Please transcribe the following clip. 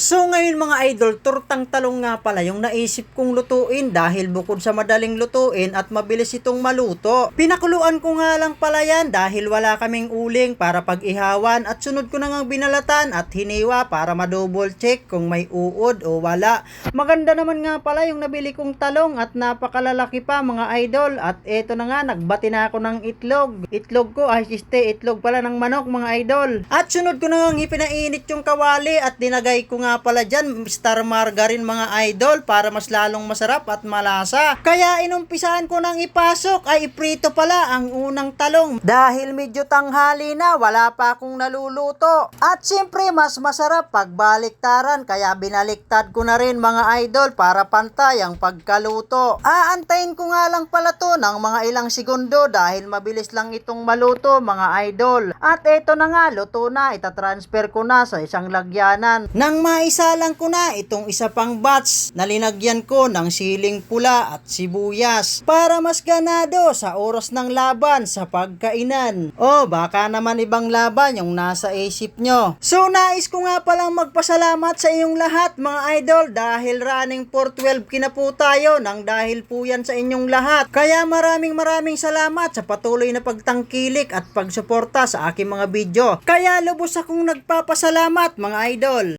So ngayon mga idol, tortang talong nga pala yung naisip kong lutuin dahil bukod sa madaling lutuin at mabilis itong maluto. Pinakuluan ko nga lang pala yan dahil wala kaming uling para pag-ihawan at sunod ko na ngang binalatan at hiniwa para ma-double check kung may uod o wala. Maganda naman nga pala yung nabili kong talong at napakalalaki pa mga idol at eto na nga nagbati na ako ng itlog. Itlog ko ay itlog pala ng manok mga idol. At sunod ko na ngang ipinainit yung kawali at dinagay ko nga pala dyan star margarine mga idol para mas lalong masarap at malasa. Kaya inumpisahan ko nang ipasok ay iprito pala ang unang talong dahil medyo tanghali na wala pa akong naluluto. At siyempre mas masarap pag baliktaran kaya binaliktad ko na rin mga idol para pantay ang pagkaluto. Aantayin ko nga lang pala to ng mga ilang segundo dahil mabilis lang itong maluto mga idol. At eto na nga luto na, itatransfer ko na sa isang lagyanan. Nang maisalang ko na itong isa pang batch na linagyan ko ng siling pula at sibuyas para mas ganado sa oras ng laban sa pagkainan. O baka naman ibang laban yung nasa isip nyo. So nais ko nga palang magpasalamat sa inyong lahat mga idol dahil running 412 kina po tayo nang dahil po yan sa inyong lahat. Kaya maraming salamat sa patuloy na pagtangkilik at pagsuporta sa aking mga video. Kaya lubos akong nagpapasalamat mga idol.